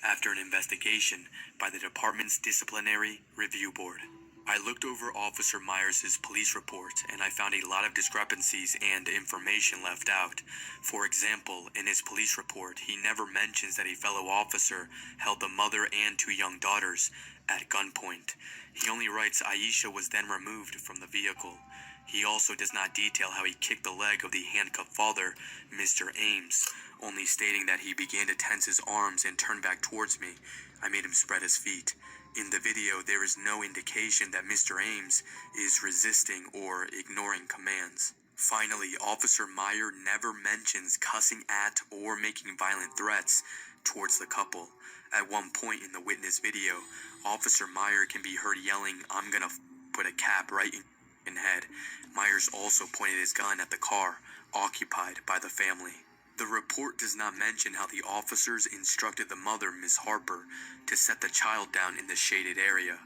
after an investigation by the department's Disciplinary Review Board. I looked over Officer Myers' police report and I found a lot of discrepancies and information left out. For example, in his police report, he never mentions that a fellow officer held the mother and two young daughters at gunpoint. He only writes Aisha was then removed from the vehicle. He also does not detail how he kicked the leg of the handcuffed father, Mr. Ames, only stating that he began to tense his arms and turn back towards me. I made him spread his feet. In the video, there is no indication that Mr. Ames is resisting or ignoring commands. Finally, Officer Meyer never mentions cussing at or making violent threats towards the couple. At one point in the witness video, Officer Meyer can be heard yelling, "I'm gonna put a cap right in head." Myers also pointed his gun at the car occupied by the family. The report does not mention how the officers instructed the mother, Miss Harper, to set the child down in the shaded area.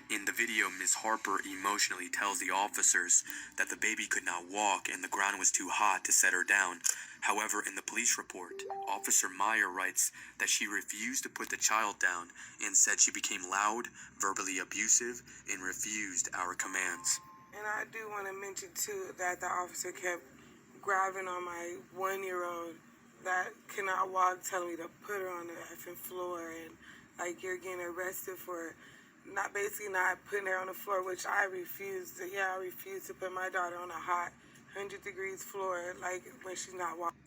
In the video, Miss Harper emotionally tells the officers that the baby could not walk and the ground was too hot to set her down. However, in the police report, Officer Meyer writes that she refused to put the child down and said she became loud, verbally abusive, and refused our commands. And I do want to mention, too, that the officer kept grabbing on my 1-year-old that cannot walk, telling me to put her on the effing floor, and like, you're getting arrested for not putting her on the floor, which I refuse to. I refuse to put my daughter on a hot 100 degrees floor, like, when she's not walking.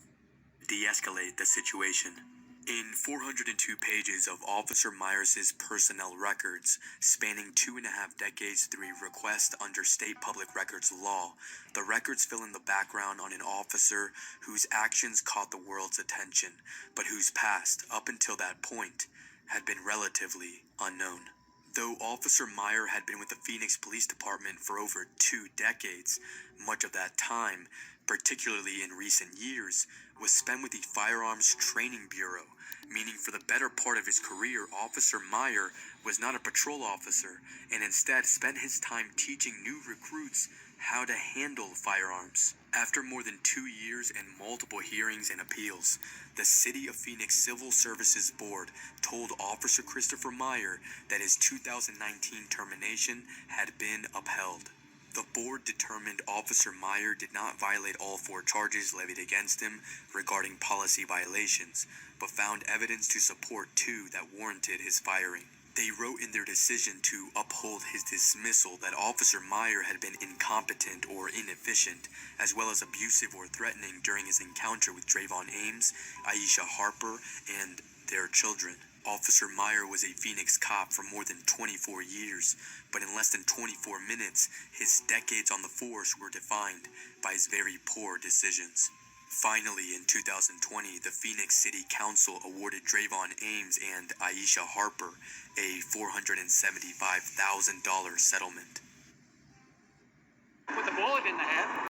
De-escalate the situation. In 402 pages of Officer Myers' personnel records, spanning 2.5 decades through a request under state public records law, the records fill in the background on an officer whose actions caught the world's attention, but whose past, up until that point, had been relatively unknown. Though Officer Meyer had been with the Phoenix Police Department for over 2 decades, much of that time, particularly in recent years, was spent with the Firearms Training Bureau, meaning for the better part of his career, Officer Meyer was not a patrol officer and instead spent his time teaching new recruits how to handle firearms. After more than 2 years and multiple hearings and appeals, the City of Phoenix Civil Services Board told Officer Christopher Meyer that his 2019 termination had been upheld. The board determined Officer Meyer did not violate all 4 charges levied against him regarding policy violations, but found evidence to support 2 that warranted his firing. They wrote in their decision to uphold his dismissal that Officer Meyer had been incompetent or inefficient, as well as abusive or threatening during his encounter with Drayvon Ames, Aisha Harper, and their children. Officer Meyer was a Phoenix cop for more than 24 years, but in less than 24 minutes, his decades on the force were defined by his very poor decisions. Finally, in 2020, the Phoenix City Council awarded Drayvon Ames and Aisha Harper a $475,000 settlement. With a bullet in the head.